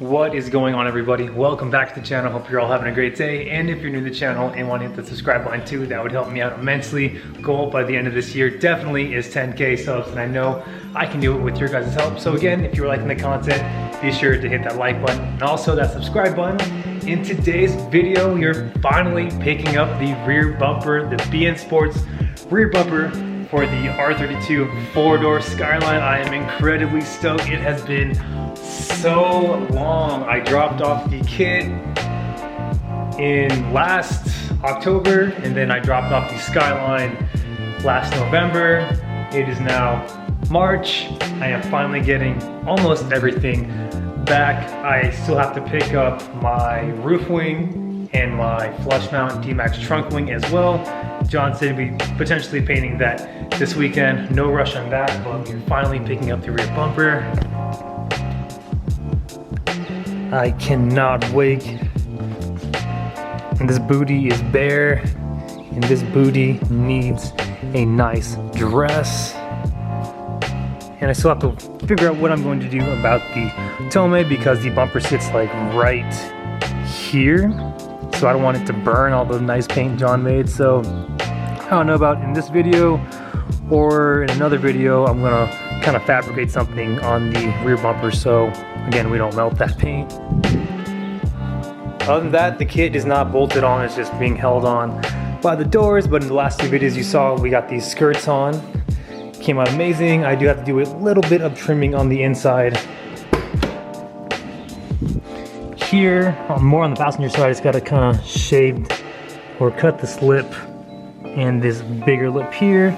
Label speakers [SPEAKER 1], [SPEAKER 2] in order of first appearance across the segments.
[SPEAKER 1] What is going on, everybody? Welcome back to the channel. Hope you're all having a great day. And if you're new to the channel and want to hit the subscribe button too, that would help me out immensely. Goal by the end of this year definitely is 10K subs, and I know I can do it with your guys' help. So again, if you're liking the content, be sure to hit that like button and also that subscribe button. In today's video, you're finally picking up the rear bumper, the BN Sports rear bumper for the R32 4-door Skyline. I am incredibly stoked. It has been so long. I dropped off the kit in last October, and then I dropped off the Skyline last November. It is now March. I am finally getting almost everything back. I still have to pick up my roof wing and my flush mount D-Max trunk wing as well. John said we'd be potentially painting that this weekend. No rush on that, but we're finally picking up the rear bumper. I cannot wait. And this booty is bare, and this booty needs a nice dress. And I still have to figure out what I'm going to do about the tome, because the bumper sits like right here. So I don't want it to burn all the nice paint John made. So I don't know about in this video or in another video, I'm gonna kind of fabricate something on the rear bumper so again we don't melt that paint. Other than that, the kit is not bolted on, it's just being held on by the doors. But in the last two videos you saw, we got these skirts on. Came out amazing. I do have to do a little bit of trimming on the inside. Here, more on the passenger side, it's got to kind of shave or cut this lip and this bigger lip here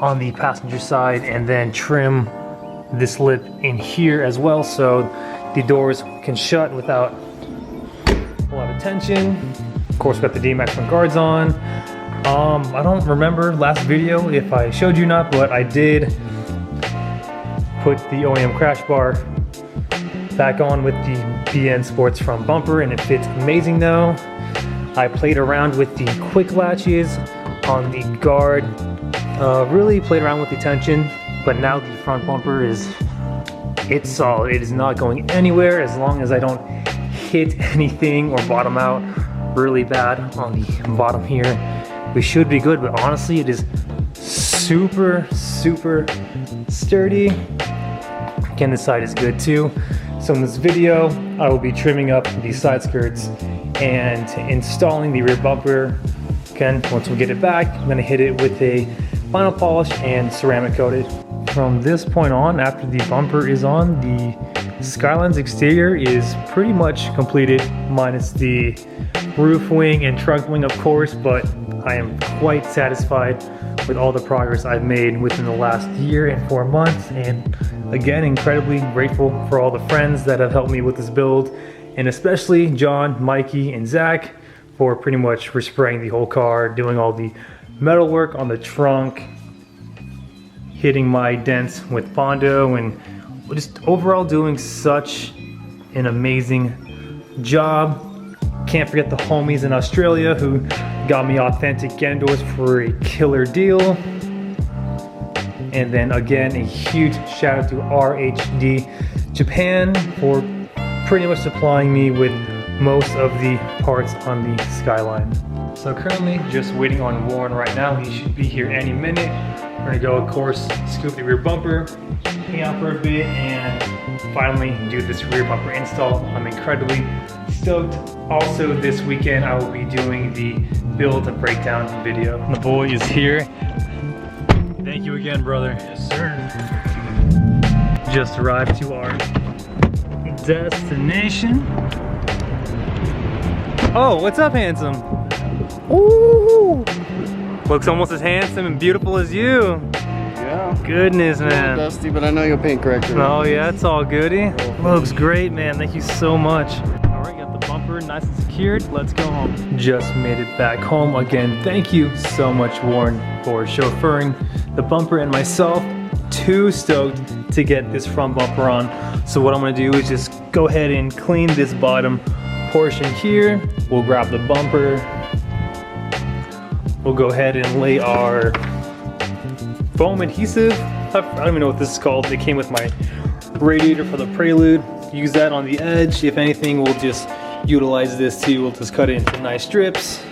[SPEAKER 1] on the passenger side, and then trim this lip in here as well so the doors can shut without a lot of tension. Of course, got the D-Max front guards on. I don't remember last video if I showed you or not, but I did put the OEM crash bar back on with the BN Sports front bumper, and it fits amazing now. I played around with the quick latches on the guard, really played around with the tension, but now the front bumper it's solid. It is not going anywhere as long as I don't hit anything or bottom out really bad on the bottom here. We should be good, but honestly it is super sturdy. Again, this side is good too. So in this video I will be trimming up the side skirts and installing the rear bumper. Again, once we get it back, I'm going to hit it with a final polish and ceramic coated. From this point on, after the bumper is on, the Skyline's exterior is pretty much completed, minus the roof wing and trunk wing of course, but I am quite satisfied with all the progress I've made within the last year and 4 months, and again, incredibly grateful for all the friends that have helped me with this build, and especially John, Mikey, and Zach for pretty much respraying the whole car, doing all the metal work on the trunk, hitting my dents with Bondo, and just overall doing such an amazing job. Can't forget the homies in Australia who got me authentic Gen doors for a killer deal. And then again, a huge shout out to RHD Japan for pretty much supplying me with most of the parts on the Skyline. So currently just waiting on Warren right now. He should be here any minute. We're gonna go, of course, scoop the rear bumper, hang out for a bit, and finally do this rear bumper install. I'm incredibly stoked. Also this weekend I will be doing the build and breakdown video. The boy is here. Thank you again, brother. Yes, sir. Just arrived to our destination. Oh, what's up, handsome? Ooh! Looks almost as handsome and beautiful as you.
[SPEAKER 2] Yeah.
[SPEAKER 1] Goodness, man.
[SPEAKER 2] Dusty, but I know you'll paint correctly.
[SPEAKER 1] Oh yeah, it's all goody. Looks great, man. Thank you so much. All right, got the bumper nice and secured. Let's go home. Just made it back home. Again, thank you so much, Warren, for chauffeuring the bumper and myself. Too stoked to get this front bumper on. So what I'm gonna do is just go ahead and clean this bottom portion here. We'll grab the bumper. We'll go ahead and lay our foam adhesive. I don't even know what this is called. It came with my radiator for the Prelude. use that on the edge. If anything, we'll just utilize this too. We'll just cut it into nice strips,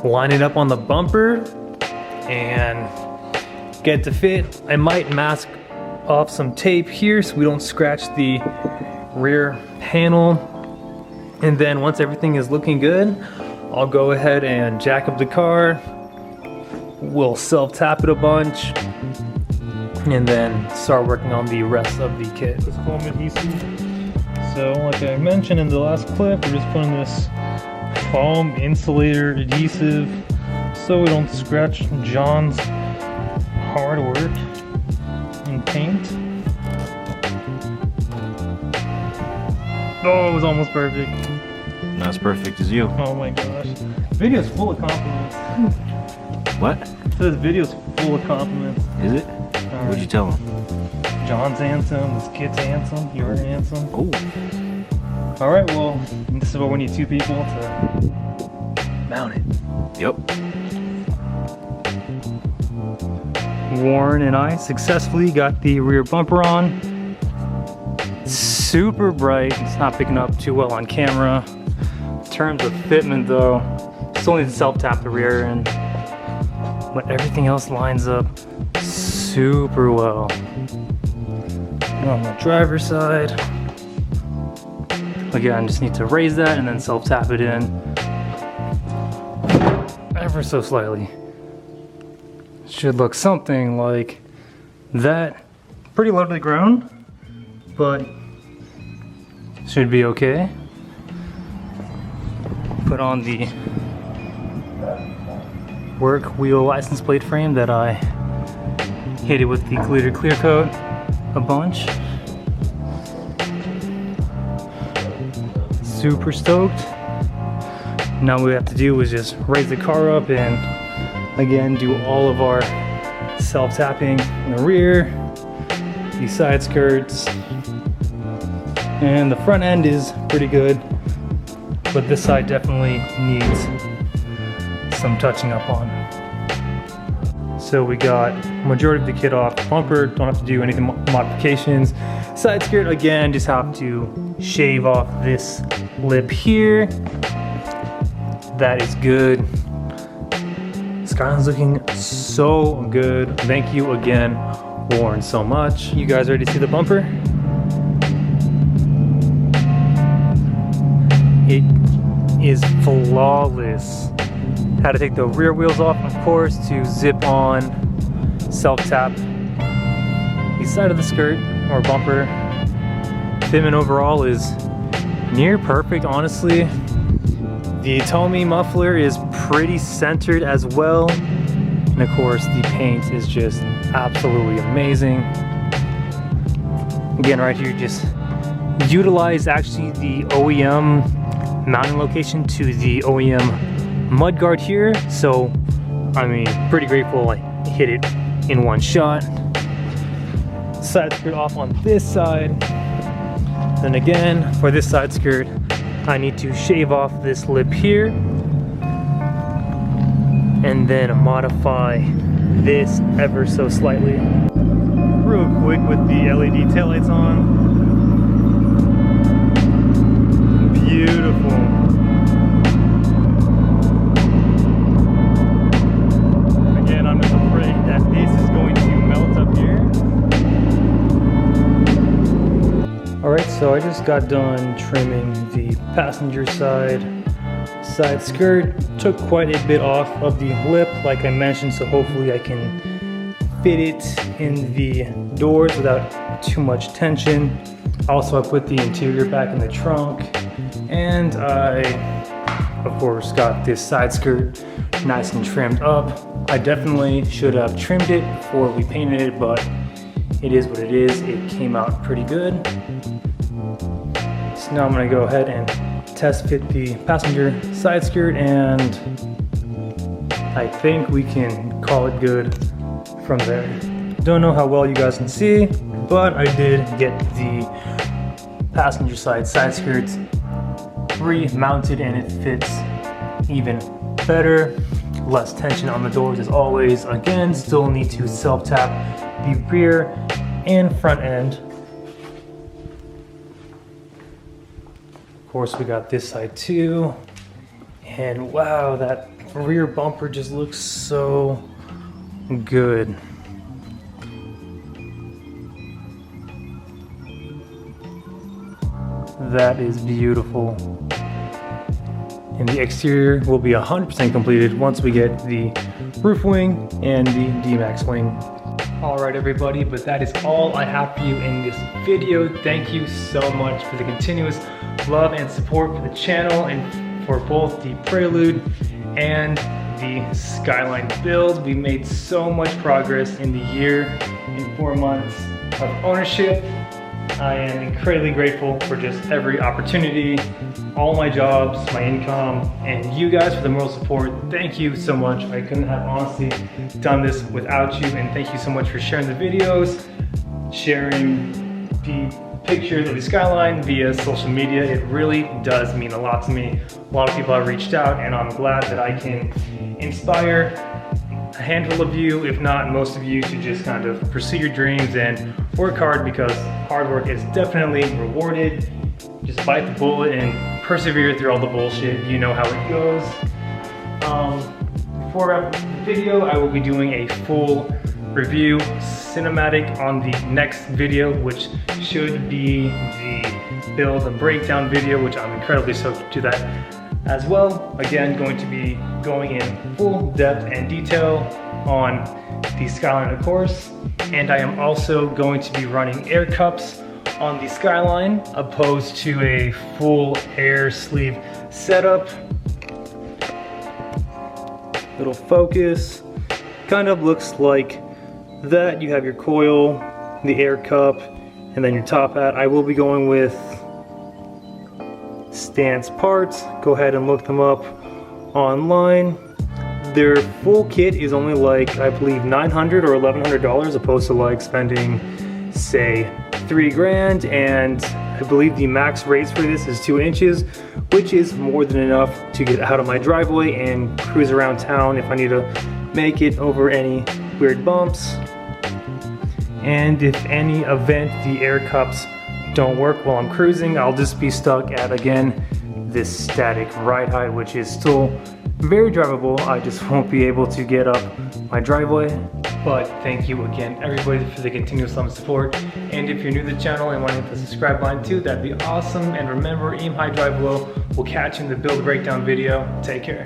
[SPEAKER 1] line it up on the bumper, and get it to fit. I might mask off some tape here so we don't scratch the rear panel. And then once everything is looking good, I'll go ahead and jack up the car. We'll self-tap it a bunch and then start working on the rest of the kit. This foam adhesive. So like I mentioned in the last clip, we're just putting this foam insulator adhesive so we don't scratch John's hard work in paint. Oh, it was almost perfect.
[SPEAKER 3] Not as perfect as you.
[SPEAKER 1] Oh my gosh. The video's full of compliments.
[SPEAKER 3] What?
[SPEAKER 1] So this video's full of compliments.
[SPEAKER 3] Is it?
[SPEAKER 1] Right.
[SPEAKER 3] What'd you tell him?
[SPEAKER 1] John's handsome, this kid's handsome, you're handsome.
[SPEAKER 3] Oh.
[SPEAKER 1] Alright, well, this is what we need 2 people to mount it.
[SPEAKER 3] Yep.
[SPEAKER 1] Warren and I successfully got the rear bumper on. Super bright, it's not picking up too well on camera. In terms of fitment though, still need to self-tap the rear end, but everything else lines up super well. And on the driver's side, again, just need to raise that and then self-tap it in ever so slightly. Should look something like that. Pretty low to the ground, but should be okay. Put on the work wheel license plate frame that I hit it with the glitter clear coat a bunch. Super stoked. Now what we have to do is just raise the car up and again do all of our self-tapping in the rear, the side skirts, and the front end is pretty good, but this side definitely needs some touching up on. So we got majority of the kit off. Bumper, don't have to do any modifications. Side skirt, again, just have to shave off this lip here. That is good. Skyline's looking so good. Thank you again, Warren, so much. You guys ready to see the bumper? It is flawless. Had to take the rear wheels off, of course, to zip on, self-tap the side of the skirt or bumper. Fitment overall is near perfect, honestly. The Tommy muffler is pretty centered as well. And of course, the paint is just absolutely amazing. Again, right here, just utilize actually the OEM mounting location to the OEM mudguard here. So, I mean, pretty grateful I hit it in one shot. Side skirt off on this side. Then again, for this side skirt, I need to shave off this lip here and then modify this ever so slightly. Real quick with the LED taillights on. Beautiful. Again, I'm just afraid that this is going to melt up here. Alright, so I just got done trimming the passenger side skirt. Took quite a bit off of the lip, like I mentioned, so hopefully I can fit it in the doors without too much tension. Also, I put the interior back in the trunk, and I, of course, got this side skirt nice and trimmed up. I definitely should have trimmed it before we painted it, but it is what it is. It came out pretty good. So now I'm gonna go ahead and test fit the passenger side skirt, and I think we can call it good from there. Don't know how well you guys can see, but I did get the passenger side skirts re-mounted and it fits even better. Less tension on the doors as always. Again, still need to self-tap the rear and front end. course, we got this side too. And wow, that rear bumper just looks so good. That is beautiful. And the exterior will be 100% completed once we get the roof wing and the D-Max wing. All right, everybody, but that is all I have for you in this video. Thank you so much for the continuous love and support for the channel and for both the Prelude and the Skyline build. We made so much progress in the year and 4 months of ownership. I am incredibly grateful for just every opportunity, all my jobs, my income, and you guys for the moral support. Thank you so much. I couldn't have honestly done this without you, and thank you so much for sharing the videos, sharing the pictures of the Skyline via social media. It really does mean a lot to me. A lot of people have reached out, and I'm glad that I can inspire a handful of you, if not most of you, to just kind of pursue your dreams and work hard, because hard work is definitely rewarded. Just bite the bullet and persevere through all the bullshit. You know how it goes. Before I wrap up the video, I will be doing a full review cinematic on the next video, which should be the build and breakdown video, which I'm incredibly stoked to do that as well. Again, going to be going in full depth and detail on the Skyline, of course, and I am also going to be running air cups on the Skyline opposed to a full air sleeve setup. Little focus, kind of looks like that. You have your coil, the air cup, and then your top hat. I will be going with Stance parts. Go ahead and look them up online. Their full kit is only like, I believe, $900 or $1,100 opposed to like spending, say, $3 grand, and I believe the max raise for this is 2 inches, which is more than enough to get out of my driveway and cruise around town if I need to make it over any weird bumps. And if any event the air cups don't work while I'm cruising, I'll just be stuck at, again, this static ride height, which is still very drivable. I just won't be able to get up my driveway. But thank you again, everybody, for the continuous love and support. And if you're new to the channel and want to hit the subscribe button too, that'd be awesome. And remember, aim high, drive low. We'll catch you in the build breakdown video. Take care.